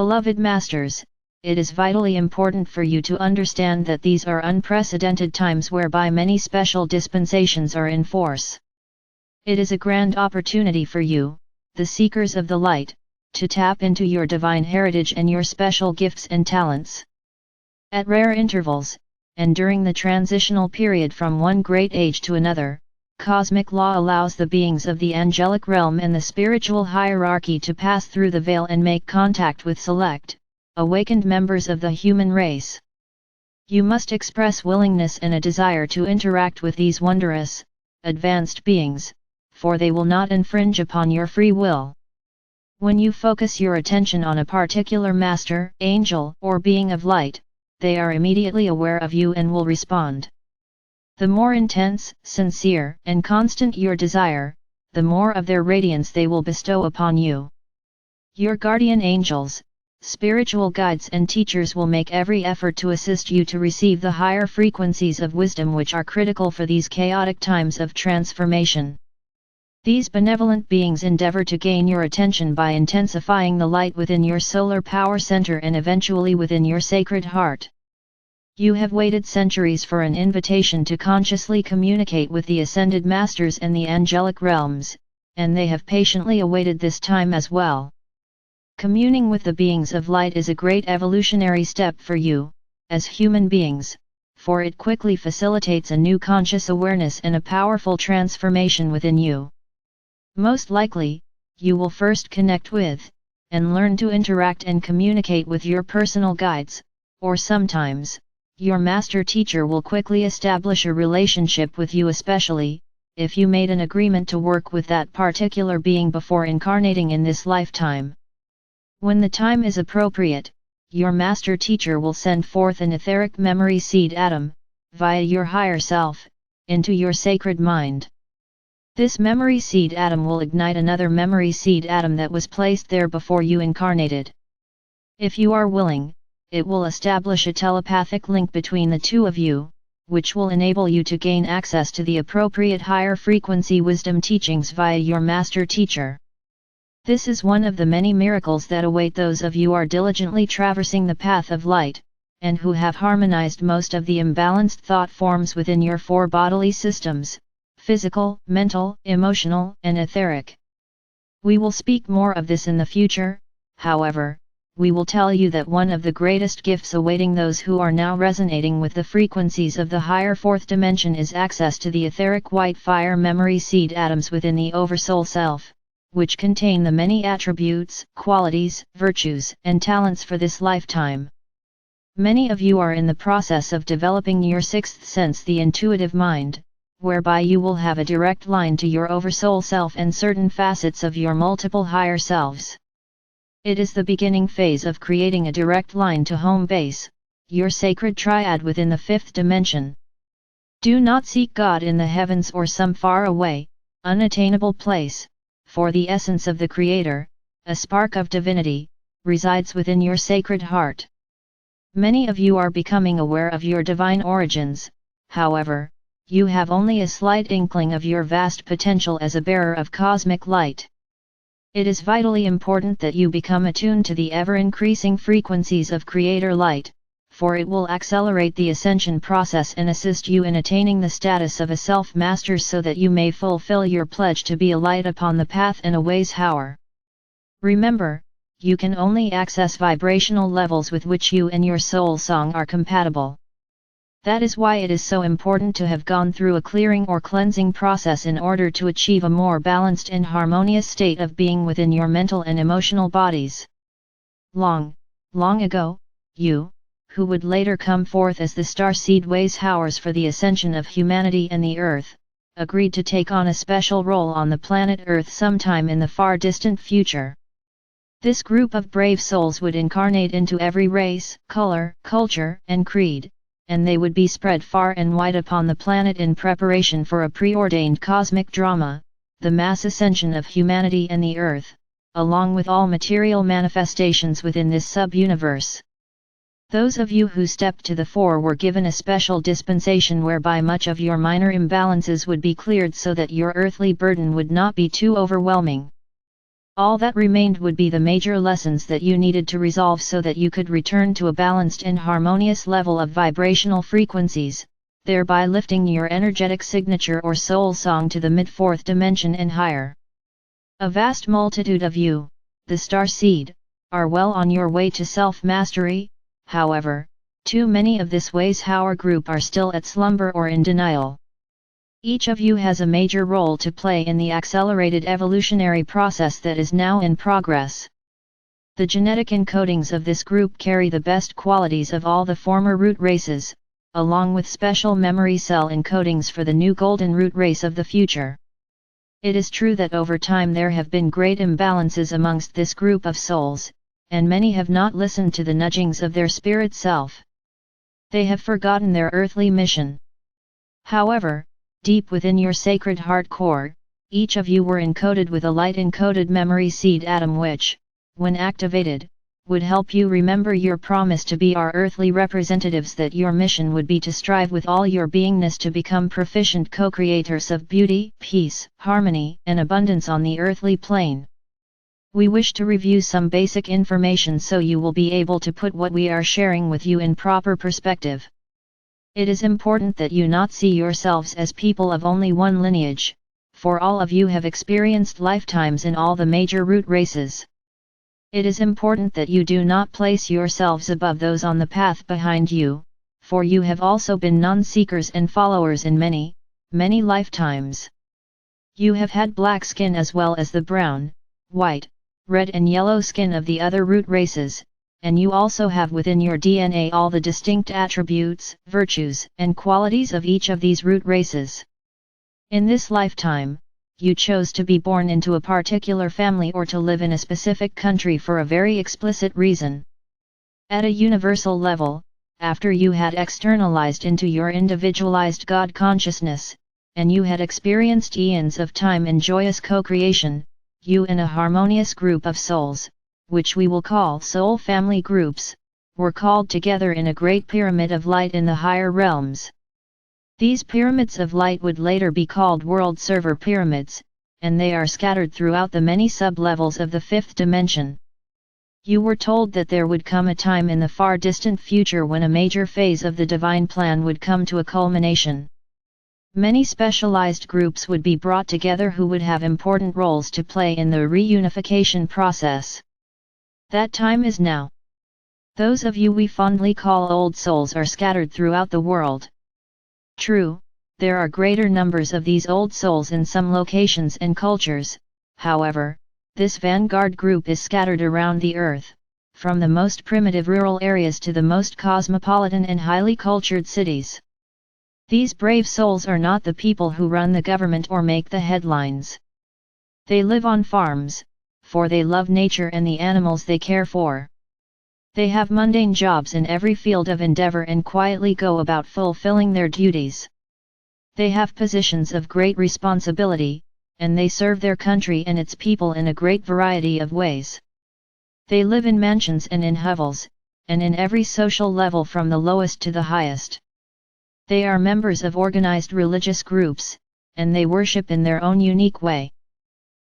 Beloved Masters, it is vitally important for you to understand that these are unprecedented times whereby many special dispensations are in force. It is a grand opportunity for you, the seekers of the light, to tap into your divine heritage and your special gifts and talents. At rare intervals, and during the transitional period from one great age to another, cosmic law allows the beings of the angelic realm and the spiritual hierarchy to pass through the veil and make contact with select, awakened members of the human race. You must express willingness and a desire to interact with these wondrous, advanced beings, for they will not infringe upon your free will. When you focus your attention on a particular master, angel, or being of light, they are immediately aware of you and will respond. The more intense, sincere, and constant your desire, the more of their radiance they will bestow upon you. Your guardian angels, spiritual guides and teachers will make every effort to assist you to receive the higher frequencies of wisdom which are critical for these chaotic times of transformation. These benevolent beings endeavor to gain your attention by intensifying the light within your solar power center and eventually within your sacred heart. You have waited centuries for an invitation to consciously communicate with the ascended masters and the angelic realms, and they have patiently awaited this time as well. Communing with the beings of light is a great evolutionary step for you, as human beings, for it quickly facilitates a new conscious awareness and a powerful transformation within you. Most likely, you will first connect with, and learn to interact and communicate with your personal guides, or sometimes, your master teacher will quickly establish a relationship with you, especially if you made an agreement to work with that particular being before incarnating in this lifetime. When the time is appropriate, your master teacher will send forth an etheric memory seed atom, via your higher self, into your sacred mind. This memory seed atom will ignite another memory seed atom that was placed there before you incarnated. If you are willing, it will establish a telepathic link between the two of you, which will enable you to gain access to the appropriate higher frequency wisdom teachings via your master teacher. This is one of the many miracles that await those of you who are diligently traversing the path of light, and who have harmonized most of the imbalanced thought forms within your four bodily systems: physical, mental, emotional, and etheric. We will speak more of this in the future. However, we will tell you that one of the greatest gifts awaiting those who are now resonating with the frequencies of the higher fourth dimension is access to the etheric white fire memory seed atoms within the Oversoul Self, which contain the many attributes, qualities, virtues, and talents for this lifetime. Many of you are in the process of developing your sixth sense, the intuitive mind, whereby you will have a direct line to your Oversoul Self and certain facets of your multiple higher selves. It is the beginning phase of creating a direct line to home base, your sacred triad within the fifth dimension. Do not seek God in the heavens or some far away, unattainable place, for the essence of the Creator, a spark of divinity, resides within your sacred heart. Many of you are becoming aware of your divine origins. However, you have only a slight inkling of your vast potential as a bearer of cosmic light. It is vitally important that you become attuned to the ever-increasing frequencies of Creator light, for it will accelerate the ascension process and assist you in attaining the status of a self-master so that you may fulfill your pledge to be a light upon the path and a way's hour. Remember, you can only access vibrational levels with which you and your soul song are compatible. That is why it is so important to have gone through a clearing or cleansing process in order to achieve a more balanced and harmonious state of being within your mental and emotional bodies. Long ago, you, who would later come forth as the starseed ways howers for the ascension of humanity and the Earth, agreed to take on a special role on the planet Earth sometime in the far distant future. This group of brave souls would incarnate into every race, color, culture, and creed, and they would be spread far and wide upon the planet in preparation for a preordained cosmic drama, the mass ascension of humanity and the Earth, along with all material manifestations within this sub-universe. Those of you who stepped to the fore were given a special dispensation whereby much of your minor imbalances would be cleared so that your earthly burden would not be too overwhelming. All that remained would be the major lessons that you needed to resolve so that you could return to a balanced and harmonious level of vibrational frequencies, thereby lifting your energetic signature or soul song to the mid-fourth dimension and higher. A vast multitude of you, the star seed, are well on your way to self-mastery. However, too many of this Way's Hour group are still at slumber or in denial. Each of you has a major role to play in the accelerated evolutionary process that is now in progress. The genetic encodings of this group carry the best qualities of all the former root races, along with special memory cell encodings for the new golden root race of the future. It is true that over time there have been great imbalances amongst this group of souls, and many have not listened to the nudgings of their spirit self. They have forgotten their earthly mission. However, deep within your sacred heart core, each of you were encoded with a light-encoded memory seed atom which, when activated, would help you remember your promise to be our earthly representatives, that your mission would be to strive with all your beingness to become proficient co-creators of beauty, peace, harmony, and abundance on the earthly plane. We wish to review some basic information so you will be able to put what we are sharing with you in proper perspective. It is important that you not see yourselves as people of only one lineage, for all of you have experienced lifetimes in all the major root races. It is important that you do not place yourselves above those on the path behind you, for you have also been non-seekers and followers in many, many lifetimes. You have had black skin as well as the brown, white, red and yellow skin of the other root races, and you also have within your DNA all the distinct attributes, virtues, and qualities of each of these root races. In this lifetime, you chose to be born into a particular family or to live in a specific country for a very explicit reason. At a universal level, after you had externalized into your individualized God consciousness, and you had experienced eons of time in joyous co-creation, you and a harmonious group of souls, which we will call soul family groups, were called together in a great pyramid of light in the higher realms. These pyramids of light would later be called world server pyramids, and they are scattered throughout the many sub-levels of the fifth dimension. You were told that there would come a time in the far distant future when a major phase of the divine plan would come to a culmination. Many specialized groups would be brought together who would have important roles to play in the reunification process. That time is now. Those of you we fondly call old souls are scattered throughout the world. True, there are greater numbers of these old souls in some locations and cultures. However, this vanguard group is scattered around the earth, from the most primitive rural areas to the most cosmopolitan and highly cultured cities. These brave souls are not the people who run the government or make the headlines. They live on farms, for they love nature and the animals they care for. They have mundane jobs in every field of endeavor and quietly go about fulfilling their duties. They have positions of great responsibility, and they serve their country and its people in a great variety of ways. They live in mansions and in hovels, and in every social level from the lowest to the highest. They are members of organized religious groups, and they worship in their own unique way.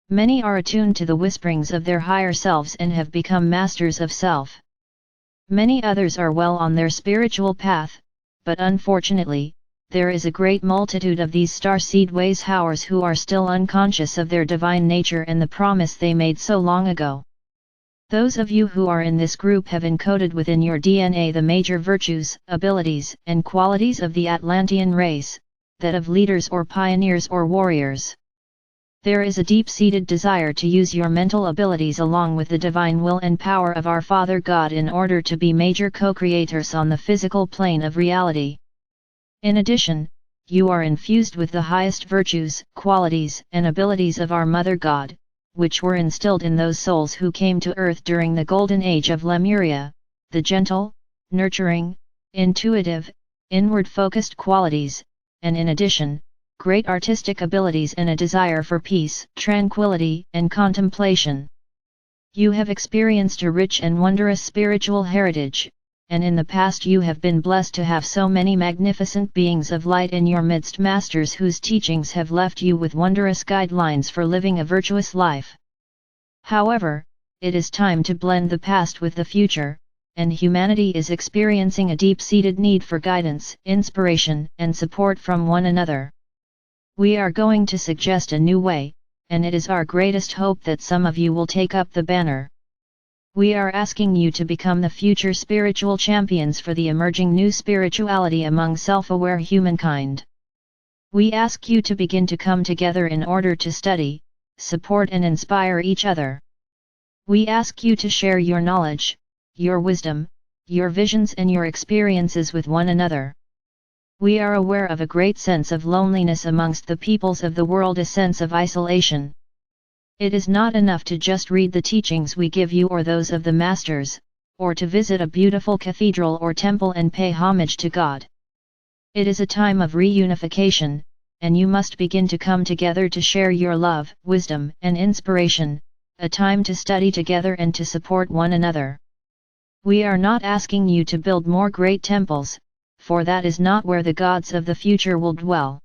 Many are attuned to the whisperings of their higher selves and have become masters of self. Many others are well on their spiritual path, but unfortunately, there is a great multitude of these starseed Way's Howers who are still unconscious of their divine nature and the promise they made so long ago. Those of you who are in this group have encoded within your DNA the major virtues, abilities, and qualities of the Atlantean race, that of leaders or pioneers or warriors. There is a deep-seated desire to use your mental abilities along with the divine will and power of our Father God in order to be major co-creators on the physical plane of reality. In addition, you are infused with the highest virtues, qualities, and abilities of our Mother God, which were instilled in those souls who came to Earth during the Golden Age of Lemuria, the gentle, nurturing, intuitive, inward-focused qualities, and in addition, great artistic abilities and a desire for peace, tranquility, and contemplation. You have experienced a rich and wondrous spiritual heritage, and in the past you have been blessed to have so many magnificent beings of light in your midst, masters whose teachings have left you with wondrous guidelines for living a virtuous life. However, it is time to blend the past with the future, and humanity is experiencing a deep-seated need for guidance, inspiration, and support from one another. We are going to suggest a new way, and it is our greatest hope that some of you will take up the banner. We are asking you to become the future spiritual champions for the emerging new spirituality among self-aware humankind. We ask you to begin to come together in order to study, support and inspire each other. We ask you to share your knowledge, your wisdom, your visions and your experiences with one another. We are aware of a great sense of loneliness amongst the peoples of the world, a sense of isolation. It is not enough to just read the teachings we give you or those of the masters, or to visit a beautiful cathedral or temple and pay homage to God. It is a time of reunification, and you must begin to come together to share your love, wisdom, and inspiration, a time to study together and to support one another. We are not asking you to build more great temples, for that is not where the gods of the future will dwell.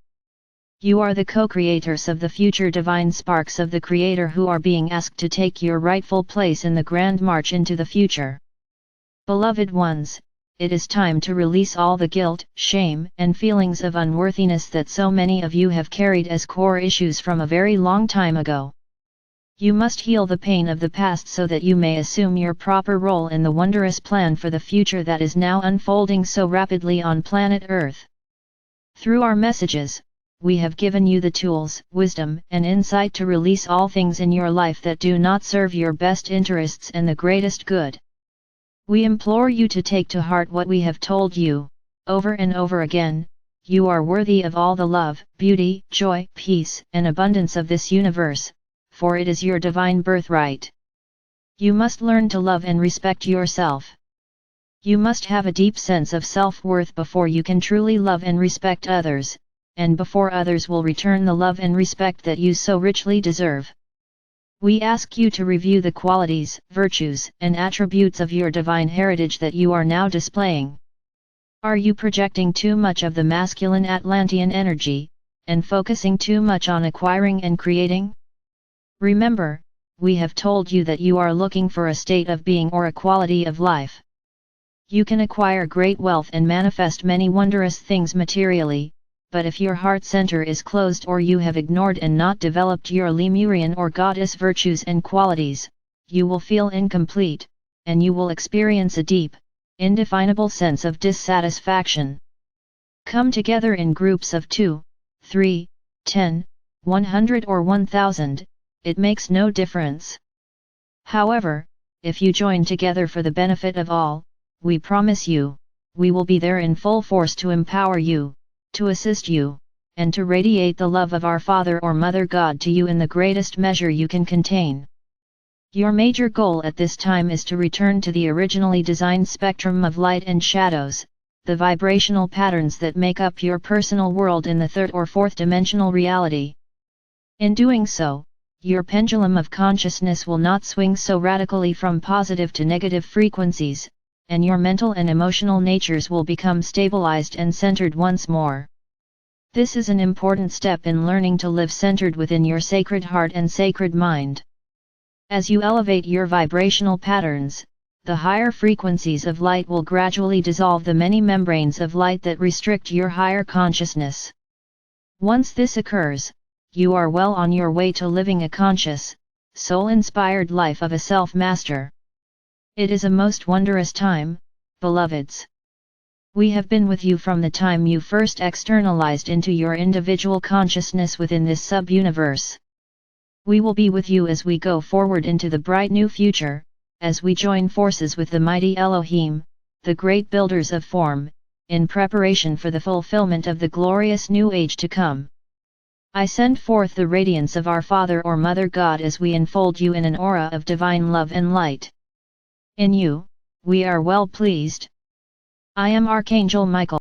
You are the co-creators of the future divine sparks of the Creator who are being asked to take your rightful place in the grand march into the future. Beloved ones, it is time to release all the guilt, shame, and feelings of unworthiness that so many of you have carried as core issues from a very long time ago. You must heal the pain of the past so that you may assume your proper role in the wondrous plan for the future that is now unfolding so rapidly on planet Earth. Through our messages, we have given you the tools, wisdom, and insight to release all things in your life that do not serve your best interests and the greatest good. We implore you to take to heart what we have told you, over and over again. You are worthy of all the love, beauty, joy, peace, and abundance of this universe, for it is your divine birthright. You must learn to love and respect yourself. You must have a deep sense of self-worth before you can truly love and respect others, and before others will return the love and respect that you so richly deserve. We ask you to review the qualities, virtues, and attributes of your divine heritage that you are now displaying. Are you projecting too much of the masculine Atlantean energy, and focusing too much on acquiring and creating? Remember, we have told you that you are looking for a state of being or a quality of life. You can acquire great wealth and manifest many wondrous things materially, but if your heart center is closed or you have ignored and not developed your Lemurian or goddess virtues and qualities, you will feel incomplete, and you will experience a deep, indefinable sense of dissatisfaction. Come together in groups of 2, 3, 10, 100 or 1000, it makes no difference. However, if you join together for the benefit of all, we promise you, we will be there in full force to empower you, to assist you, and to radiate the love of our Father or Mother God to you in the greatest measure you can contain. Your major goal at this time is to return to the originally designed spectrum of light and shadows, the vibrational patterns that make up your personal world in the third or fourth dimensional reality. In doing so, your pendulum of consciousness will not swing so radically from positive to negative frequencies, and your mental and emotional natures will become stabilized and centered once more. This is an important step in learning to live centered within your sacred heart and sacred mind. As you elevate your vibrational patterns, the higher frequencies of light will gradually dissolve the many membranes of light that restrict your higher consciousness. Once this occurs, you are well on your way to living a conscious, soul-inspired life of a self-master. It is a most wondrous time, beloveds. We have been with you from the time you first externalized into your individual consciousness within this sub-universe. We will be with you as we go forward into the bright new future, as we join forces with the mighty Elohim, the great builders of form, in preparation for the fulfillment of the glorious new age to come. I send forth the radiance of our Father or Mother God as we enfold you in an aura of divine love and light. In you, we are well pleased. I am Archangel Michael.